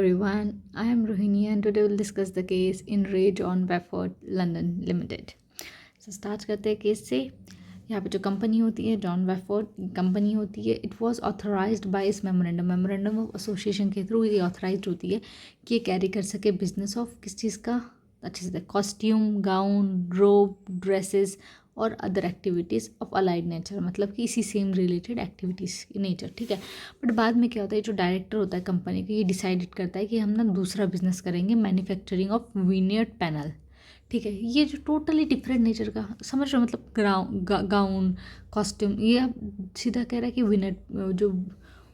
Everyone, I am Rohini and today we'll discuss the case in Rage on Wafford London Limited. So start करते हैं case से। यहाँ पे जो company होती है जॉन वेफोर्ड कंपनी होती है, इट वाज ऑथराइज्ड बाय इस मेमोरेंडम ऑफ एसोसिएशन के थ्रू ये ऑथराइज्ड होती है कि ये कैरी कर सके बिजनेस ऑफ किस चीज़ का, अच्छे से कॉस्ट्यूम, गाउन, रोब, ड्रेसेस और other activities of allied nature, मतलब कि इसी सेम रिलेटेड एक्टिविटीज़ की नेचर। ठीक है, बट बाद में क्या होता है, जो डायरेक्टर होता है कंपनी का, ये डिसाइडेड करता है कि हम ना दूसरा बिजनेस करेंगे, मैन्युफैक्चरिंग ऑफ विनियर्ड पैनल। ठीक है, ये जो टोटली डिफरेंट नेचर का, समझ रहे हो, मतलब गाउन, कॉस्ट्यूम, ये अब सीधा कह रहा है कि जो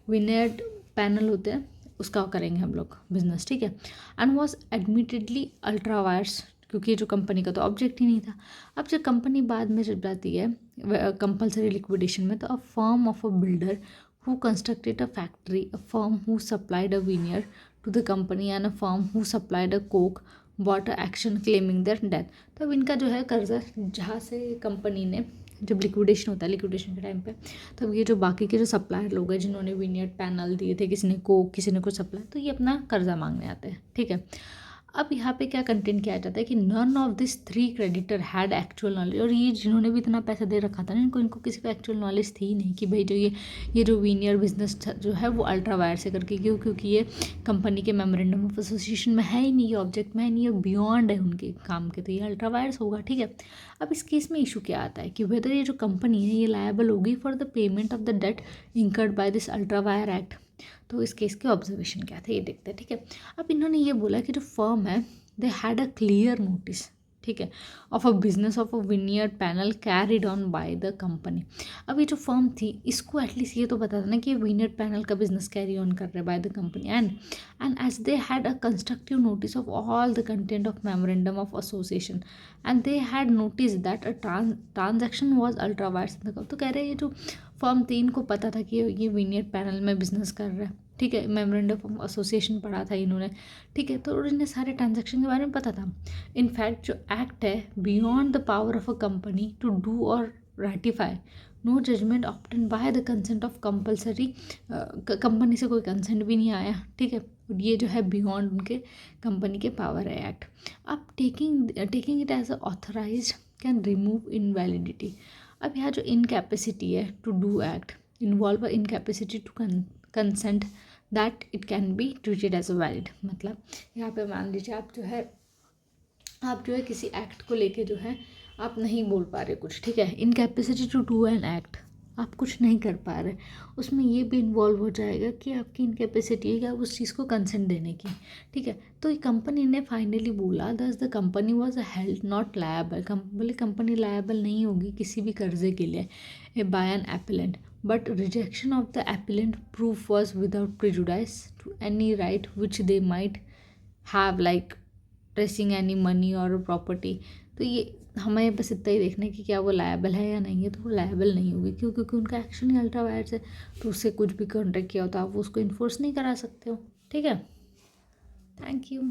विनियर्ड पैनल होते हैं उसका करेंगे हम लोग बिजनेस। ठीक है, and was admittedly ultra vires, क्योंकि जो कंपनी का तो ऑब्जेक्ट ही नहीं था। अब जब कंपनी बाद में जब जाती है कंपल्सरी लिक्विडेशन में, तो a firm of a builder who constructed a factory, a firm who supplied a veneer to the company and a firm who supplied a coke brought a action claiming their debt. तो अब इनका जो है कर्जा, जहाँ से company ने, जब लिक्विडेशन होता है, लिक्विडेशन के टाइम पे, तब ये जो बाकी के जो सप्लायर लोग हैं जिन्होंने विनियर्ड पैनल दिए थे, किसी ने कोक, किसी ने कुछ सप्लाई, तो ये अपना कर्जा मांगने आते हैं। ठीक है, अब यहाँ पे क्या कंटेंट किया जाता है कि none of this three creditor had actual knowledge, और ये जिन्होंने भी इतना पैसा दे रखा था ना, इनको किसी को एक्चुअल नॉलेज थी ही नहीं कि भाई जो ये जो वीनियर बिजनेस जो है वो अल्ट्रा वायर से करके, क्योंकि ये कंपनी के मेमोरेंडम ऑफ एसोसिएशन में है ही नहीं, ये ऑब्जेक्ट में है नहीं, ये बियॉन्ड है उनके काम के, तो ये अल्ट्रा वायर्स होगा। ठीक है, अब इस केस में इशू क्या आता है कि वेदर ये जो कंपनी है ये लायबल होगी for the payment of the debt incurred by this ultra vires act. तो इस केस के ऑब्जर्वेशन क्या थे ये देखते हैं। ठीक है, अब इन्होंने ये बोला कि जो फर्म है, they had a clear notice, ठीक है, of a business of a vineyard panel carried on by the company. अब ये जो फर्म थी, इसको एटलीस्ट ये तो पता था ना कि विनियर्ड पैनल का बिजनेस कैरी ऑन कर रहे हैं by the company, and as they had a constructive notice of all the content of memorandum of association and they had notice that a transaction was ultra vires. तो कह रहे हैं ये जो firm थी, इनको पता था कि ये विनियर्ड पैनल में बिजनेस कर रहा है। ठीक है, मेमोरेंडम ऑफ एसोसिएशन पढ़ा था इन्होंने। ठीक है, तो इन्हें सारे ट्रांजैक्शन के बारे में पता था। इनफैक्ट जो एक्ट है, beyond the power of a company to do or ratify no judgment obtain by the consent of compulsory, company से कोई कंसेंट भी नहीं आया। ठीक है, ये जो है बियॉन्ड उनके कंपनी के पावर है एक्ट। अब taking it as a authorise can remove invalidity. अब यहाँ जो इनकैपेसिटी है to do act involve incapacity to consent that it can be treated as a valid. मतलब यहाँ पे मान लीजिए आप जो है किसी एक्ट को लेके जो है आप नहीं बोल पा रहे कुछ, ठीक है, incapacity to do an act, आप कुछ नहीं कर पा रहे, उसमें ये भी इन्वॉल्व हो जाएगा कि आपकी इनकैपेसिटी है कि आप उस चीज़ को कंसेंट देने की। ठीक है, तो कंपनी ने फाइनली बोला thus the company was held not liable, बोले कंपनी लायबल नहीं होगी किसी भी कर्जे के लिए by an appellant, but rejection of the appellant proof was without prejudice to any right which they might have, like tracing any money or property। तो ये हमें बस इतना ही देखना है कि क्या वो लायबल है या नहीं है। तो वो लायबल नहीं होगी क्योंकि उनका एक्शन ही अल्ट्रा वायर्स है, तो उससे कुछ भी कॉन्ट्रैक्ट किया हो तो आप उसको इन्फोर्स नहीं करा सकते हो। ठीक है, थैंक यू।